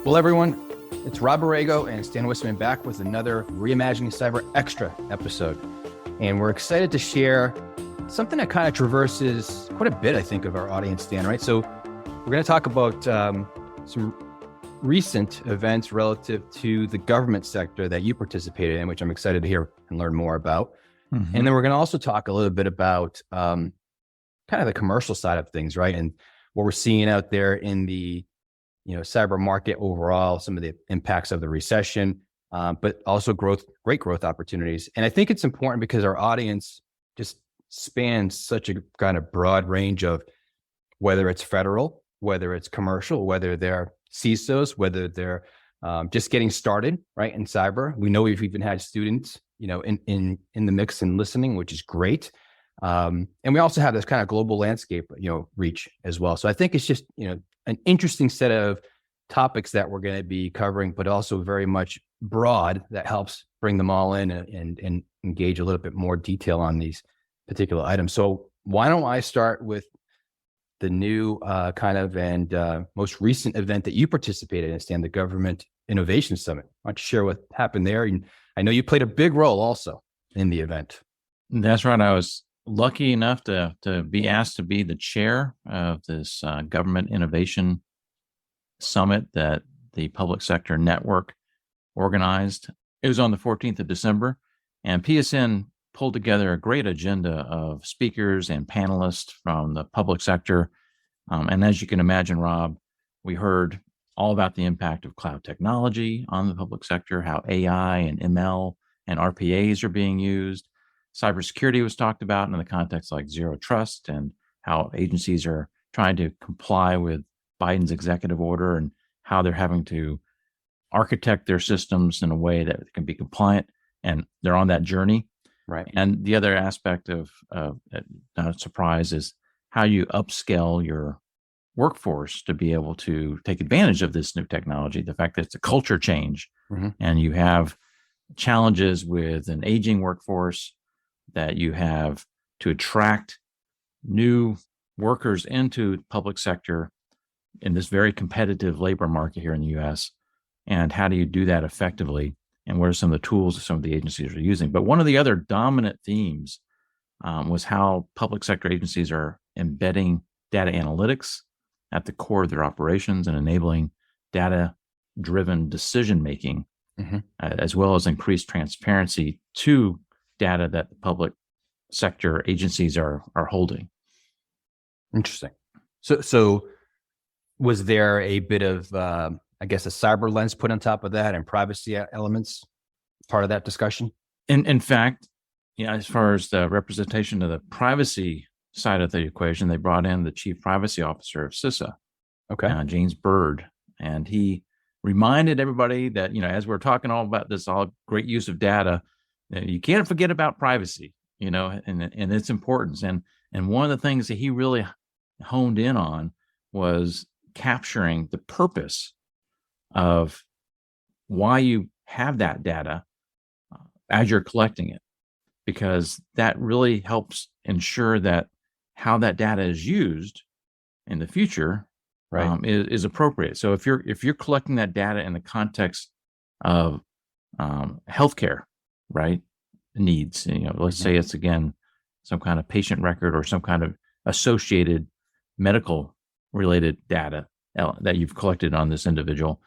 Well, everyone, it's Rob Borrego and Stan Wisman back with another Reimagining Cyber Extra episode. And we're excited to share something that kind of traverses quite a bit, I think, of our audience, Stan, right? So we're going to talk about some recent events relative to the government sector that you participated in, which I'm excited to hear and learn more about. Mm-hmm. And then we're going to also talk a little bit about kind of the commercial side of things, right? And what we're seeing out there in the cyber market overall, some of the impacts of the recession, but also great growth opportunities. And I think it's important because our audience just spans such a kind of broad range of whether it's federal, whether it's commercial, whether they're CISOs, whether they're just getting started, right, in cyber. We know we've even had students, in the mix and listening, which is great. And we also have this kind of global landscape, reach as well. So I think it's just, an interesting set of topics that we're going to be covering, but also very much broad that helps bring them all in and engage a little bit more detail on these particular items. So why don't I start with the new most recent event that you participated in, Stan, the Government Innovation Summit. Why don't you share what happened there? And I know you played a big role also in the event. That's right. I was lucky enough to be asked to be the chair of this Government Innovation Summit that the Public Sector Network organized. It was on the 14th of December, and PSN pulled together a great agenda of speakers and panelists from the public sector. And as you can imagine, Rob, we heard all about the impact of cloud technology on the public sector, how AI and ML and RPAs are being used. Cybersecurity was talked about in the context like zero trust and how agencies are trying to comply with Biden's executive order and how they're having to architect their systems in a way that can be compliant, and they're on that journey. Right. And the other aspect of not a surprise is how you upscale your workforce to be able to take advantage of this new technology. The fact that it's a culture change, mm-hmm. and you have challenges with an aging workforce, that you have to attract new workers into public sector in this very competitive labor market here in the U.S. And how do you do that effectively? And what are some of the tools that some of the agencies are using? But one of the other dominant themes was how public sector agencies are embedding data analytics at the core of their operations and enabling data-driven decision-making, mm-hmm. As well as increased transparency to data that the public sector agencies are holding. Interesting. So was there a bit of, a cyber lens put on top of that and privacy elements part of that discussion? In fact, as far as the representation of the privacy side of the equation, they brought in the chief privacy officer of CISA, James Burd, and he reminded everybody that, as we're talking all about this all great use of data, you can't forget about privacy, and its importance. And one of the things that he really honed in on was capturing the purpose of why you have that data as you're collecting it, because that really helps ensure that how that data is used in the future, right, is appropriate. So if you're collecting that data in the context of healthcare, right, needs, let's say it's again some kind of patient record or some kind of associated medical related data that you've collected on this individual,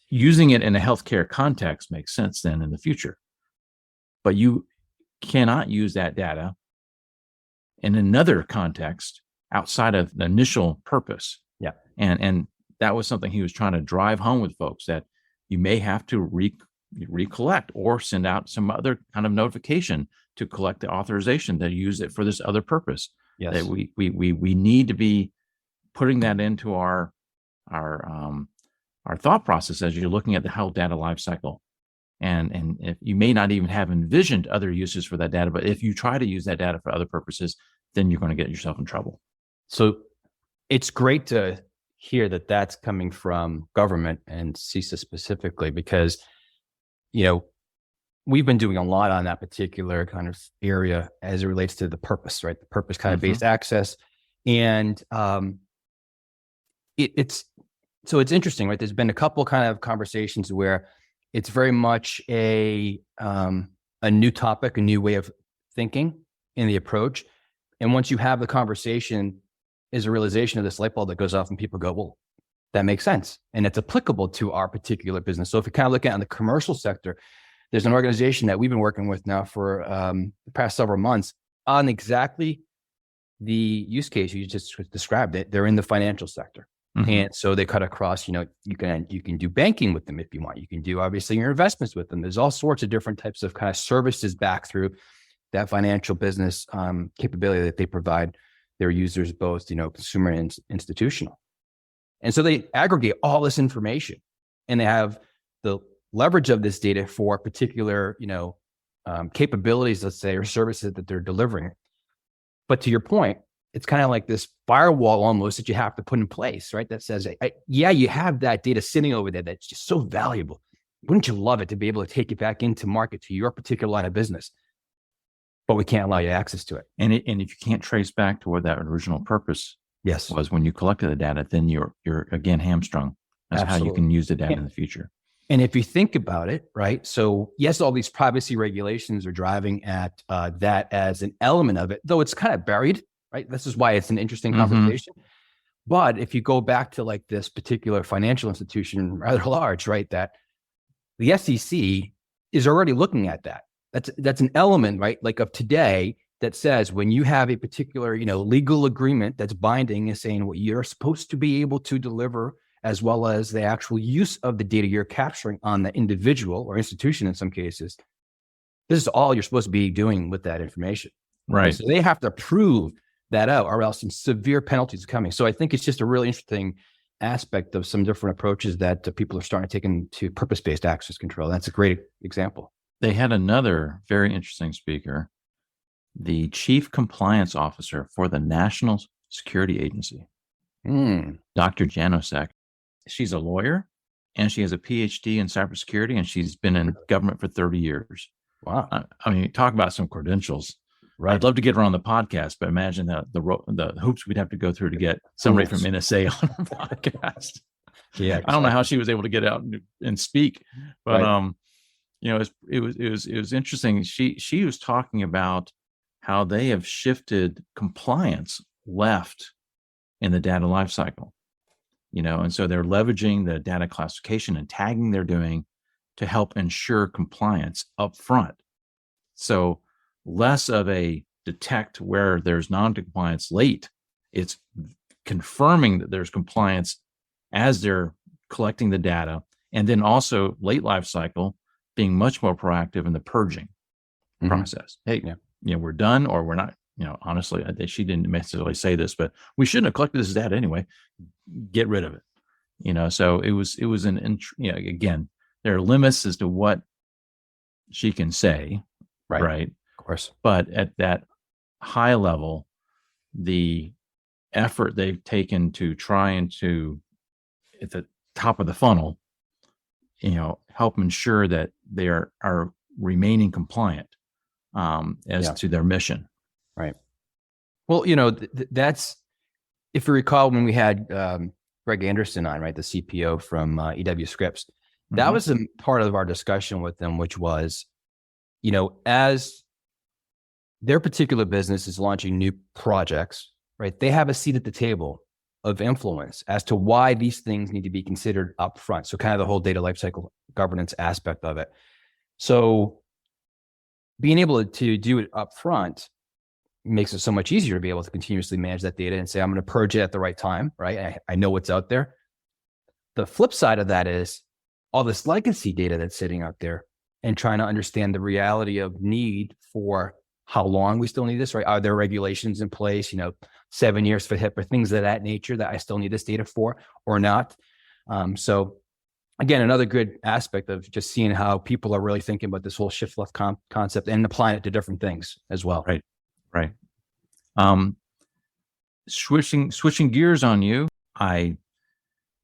using it in a healthcare context makes sense then in the future. But you cannot use that data in another context outside of the initial purpose. Yeah. And that was something he was trying to drive home with folks, that you may have to recollect or send out some other kind of notification to collect the authorization to use it for this other purpose. Yes. That we need to be putting that into our thought process as you're looking at the whole data lifecycle. And if you may not even have envisioned other uses for that data, but if you try to use that data for other purposes, then you're going to get yourself in trouble. So it's great to hear that that's coming from government and CISA specifically, because, we've been doing a lot on that particular kind of area as it relates to the purpose, right? The purpose kind of based access. And it's So it's interesting, right? There's been a couple kind of conversations where it's very much a new topic, a new way of thinking in the approach. And once you have the conversation, is a realization of this light bulb that goes off and people go, well, that makes sense. And it's applicable to our particular business. So if you kind of look at in the commercial sector, there's an organization that we've been working with now for the past several months on exactly the use case you just described it. They're in the financial sector. Mm-hmm. And so they cut across, you can do banking with them if you want. You can do obviously your investments with them. There's all sorts of different types of kind of services back through that financial business capability that they provide their users, both, consumer and institutional. And so they aggregate all this information and they have the leverage of this data for particular, capabilities, let's say, or services that they're delivering. But to your point, it's kind of like this firewall almost that you have to put in place, right? That says, you have that data sitting over there that's just so valuable. Wouldn't you love it to be able to take it back into market to your particular line of business? But we can't allow you access to it. And if you can't trace back to what that original purpose was when you collected the data, then you're again hamstrung. That's Absolutely. How you can use the data in the future. And if you think about it, right? So yes, all these privacy regulations are driving at that as an element of it, though it's kind of buried, right? This is why it's an interesting conversation. Mm-hmm. But if you go back to like this particular financial institution, rather large, right? That the SEC is already looking at that. That's an element, right? Like of today that says when you have a particular, legal agreement that's binding and saying what you're supposed to be able to deliver, as well as the actual use of the data you're capturing on the individual or institution in some cases, this is all you're supposed to be doing with that information. Right. And so they have to prove that out or else some severe penalties are coming. So I think it's just a really interesting aspect of some different approaches that people are starting to take into purpose-based access control. That's a great example. They had another very interesting speaker, the Chief Compliance Officer for the National Security Agency, Dr. Janosek. She's a lawyer and she has a PhD in cybersecurity and she's been in government for 30 years. Wow. I mean, talk about some credentials. Right. I'd love to get her on the podcast, but imagine the hoops we'd have to go through to get somebody from NSA on our podcast. Yeah. Exactly. I don't know how she was able to get out and speak, but it was interesting. She was talking about how they have shifted compliance left in the data lifecycle, and so they're leveraging the data classification and tagging they're doing to help ensure compliance up front. So less of a detect where there's non-compliance late. It's confirming that there's compliance as they're collecting the data. And then also late life cycle, being much more proactive in the purging process. Hey, we're done or we're not, honestly, she didn't necessarily say this, but we shouldn't have collected this data anyway. Get rid of it. So it was again, there are limits as to what she can say. Right. Of course. But at that high level, the effort they've taken to try and to, at the top of the funnel, help ensure that they are remaining compliant to their mission. Right. Well, that's, if you recall, when we had Greg Anderson on, right, the CPO from EW Scripps, that was a part of our discussion with them, which was, as their particular business is launching new projects, right, they have a seat at the table of influence as to why these things need to be considered up front. So kind of the whole data lifecycle governance aspect of it. So being able to do it up front makes it so much easier to be able to continuously manage that data and say, I'm going to purge it at the right time, right? I know what's out there. The flip side of that is all this legacy data that's sitting out there and trying to understand the reality of need for how long we still need this, right? Are there regulations in place, 7 years for HIPAA, things of that nature that I still need this data for or not? So again, another good aspect of just seeing how people are really thinking about this whole shift left concept and applying it to different things as well. Right. Switching gears on you, I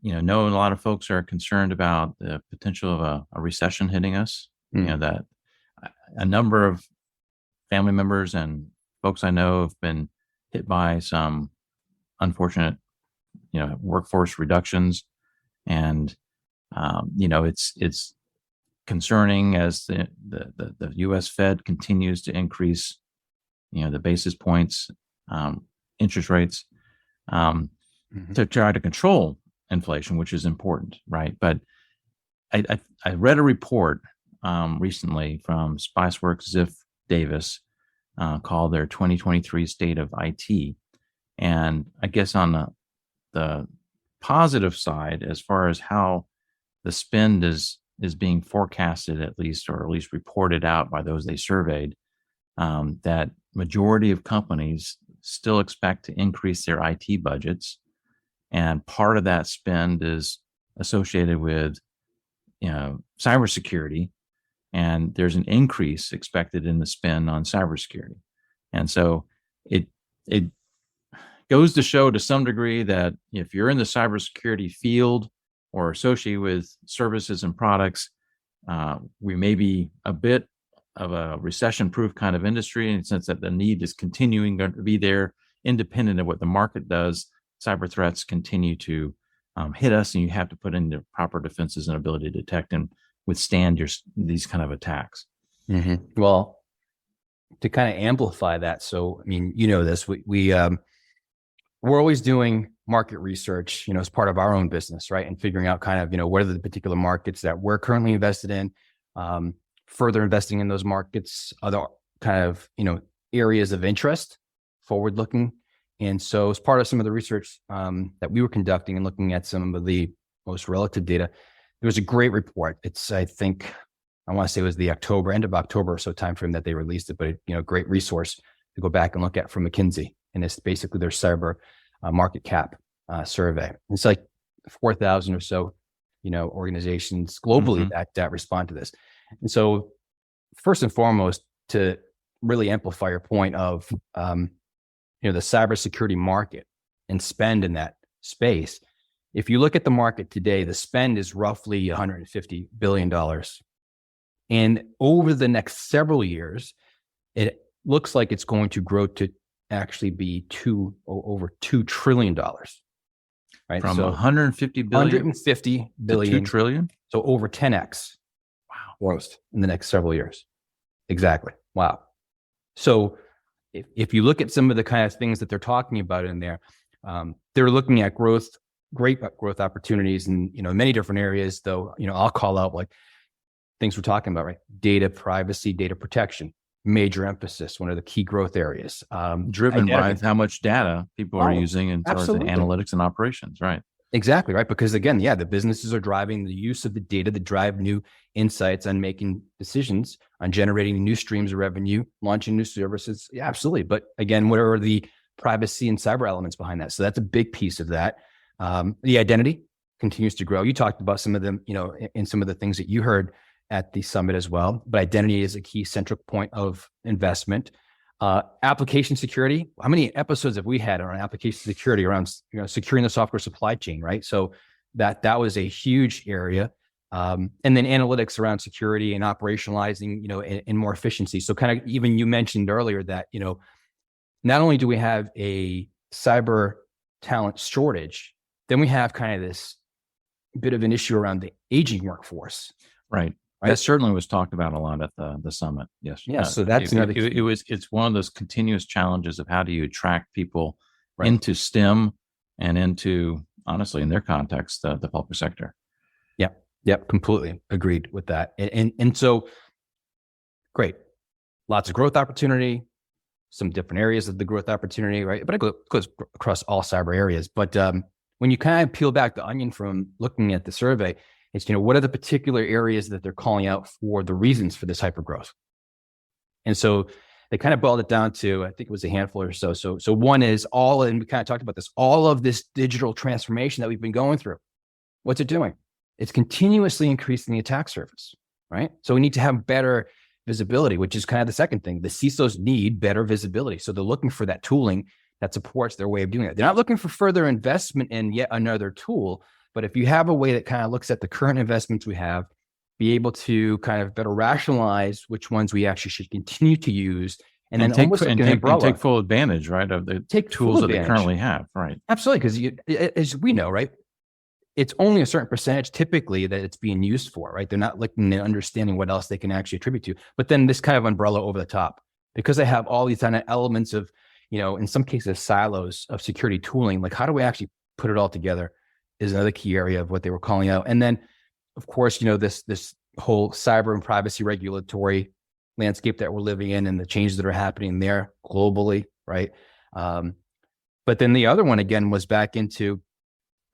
know a lot of folks are concerned about the potential of a recession hitting us. That a number of family members and folks I know have been hit by some unfortunate, workforce reductions And it's concerning as the U.S. Fed continues to increase, the basis points, interest rates, to try to control inflation, which is important, right? But I read a report recently from Spiceworks Ziff Davis called their 2023 State of IT, and I guess on the positive side, as far as how the spend is being forecasted, at least reported out by those they surveyed, that majority of companies still expect to increase their IT budgets, and part of that spend is associated with cybersecurity, and there's an increase expected in the spend on cybersecurity. And so it goes to show to some degree that if you're in the cybersecurity field or associated with services and products, we may be a bit of a recession-proof kind of industry, in the sense that the need is continuing to be there, independent of what the market does. Cyber threats continue to hit us, and you have to put in the proper defenses and ability to detect and withstand these kind of attacks. Mm-hmm. Well, to kind of amplify that, so I mean, this, we're always doing market research, as part of our own business, right? And figuring out kind of, what are the particular markets that we're currently invested in, further investing in those markets, other kind of, areas of interest, forward looking. And so as part of some of the research that we were conducting and looking at some of the most relative data, there was a great report. It's, I think, I want to say it was the end of October or so timeframe that they released it, but great resource to go back and look at from McKinsey. And it's basically their cyber market cap survey. It's like 4,000 or so, organizations globally that respond to this. And so first and foremost, to really amplify your point of, the cybersecurity market and spend in that space, if you look at the market today, the spend is roughly $150 billion. And over the next several years, it looks like it's going to grow to actually be over $2 trillion. Right? From so 150 billion, 150 billion to 2 trillion. So over 10x. Wow. Growth in the next several years. Exactly. Wow. So if you look at some of the kind of things that they're talking about in there, they're looking at great growth opportunities in, many different areas, though, I'll call out like things we're talking about, right? Data privacy, data protection, major emphasis, one of the key growth areas. Driven by how much data people are using in terms of analytics and operations, right? Exactly, right? Because again, the businesses are driving the use of the data to drive new insights on making decisions, on generating new streams of revenue, launching new services. Yeah, absolutely. But again, what are the privacy and cyber elements behind that? So that's a big piece of that. The identity continues to grow. You talked about some of them, in some of the things that you heard at the summit as well. But identity is a key central point of investment. Application security. How many episodes have we had on application security around securing the software supply chain, right? So that was a huge area. And then analytics around security and operationalizing, and more efficiency. So kind of even you mentioned earlier that, not only do we have a cyber talent shortage, then we have kind of this bit of an issue around the aging workforce. Right. That certainly was talked about a lot at the summit. Yes. Yeah. So that's another. It's one of those continuous challenges of how do you attract people into STEM and into, honestly, in their context, the public sector. Yep. Completely agreed with that. And so, great, lots of growth opportunity, some different areas of the growth opportunity, right? But it goes across all cyber areas. But when you kind of peel back the onion from looking at the survey, it's, what are the particular areas that they're calling out for the reasons for this hypergrowth? And so they kind of boiled it down to, I think it was a handful or so. So one is and we kind of talked about this, all of this digital transformation that we've been going through. What's it doing? It's continuously increasing the attack surface, right? So we need to have better visibility, which is kind of the second thing. The CISOs need better visibility. So they're looking for that tooling that supports their way of doing it. They're not looking for further investment in yet another tool. But if you have a way that kind of looks at the current investments we have, be able to kind of better rationalize which ones we actually should continue to use, and then take full advantage, right, of the tools that they currently have, right? Absolutely, because as we know, right, it's only a certain percentage typically that it's being used for, right? They're not looking at understanding what else they can actually attribute to. But then this kind of umbrella over the top, because they have all these kind of elements of, in some cases, silos of security tooling, like how do we actually put it all together is another key area of what they were calling out. And then, of course, this whole cyber and privacy regulatory landscape that we're living in and the changes that are happening there globally, right? But then the other one, again, was back into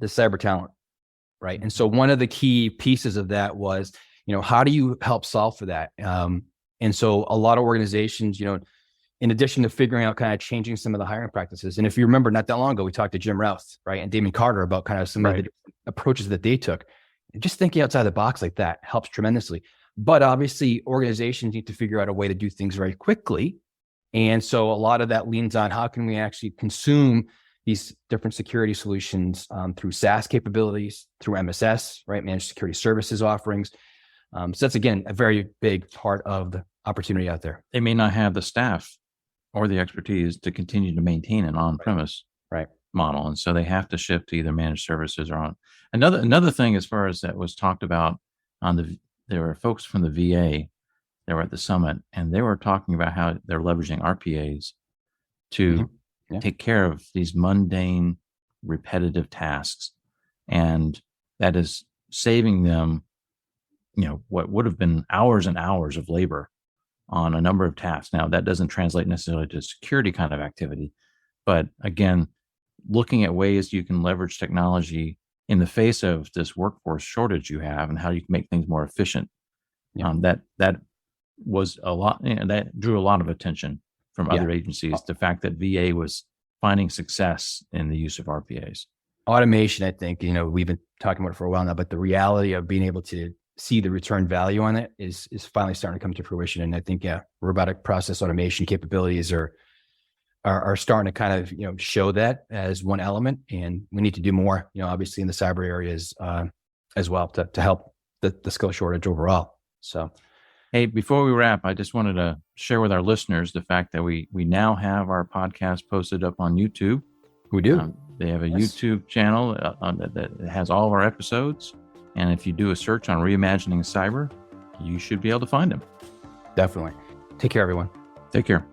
the cyber talent, right? And so one of the key pieces of that was, how do you help solve for that? And so a lot of organizations, in addition to figuring out kind of changing some of the hiring practices. And if you remember, not that long ago, we talked to Jim Routh, right? And Damon Carter about kind of some of the approaches that they took. And just thinking outside the box like that helps tremendously. But obviously, organizations need to figure out a way to do things very quickly. And so a lot of that leans on how can we actually consume these different security solutions through SaaS capabilities, through MSS, right? Managed security services offerings. So that's, again, a very big part of the opportunity out there. They may not have the staff or the expertise to continue to maintain an on-premise model. And so they have to shift to either managed services or on. Another thing, as far as that was talked about there were folks from the VA that were at the summit, and they were talking about how they're leveraging RPAs to take care of these mundane, repetitive tasks. And that is saving them, what would have been hours and hours of labor on a number of tasks. Now, that doesn't translate necessarily to security kind of activity, but again, looking at ways you can leverage technology in the face of this workforce shortage you have and how you can make things more efficient. That was a lot, that drew a lot of attention from other agencies. The fact that VA was finding success in the use of RPAs. Automation, I think, we've been talking about it for a while now, but the reality of being able to see the return value on it is finally starting to come to fruition. And I think, robotic process automation capabilities are starting to kind of, show that as one element. And we need to do more, obviously in the cyber areas as well to help the skill shortage overall. So, hey, before we wrap, I just wanted to share with our listeners the fact that we now have our podcast posted up on YouTube. We do. They have a YouTube channel that has all of our episodes. And if you do a search on Reimagining Cyber, you should be able to find them. Definitely. Take care, everyone. Take care.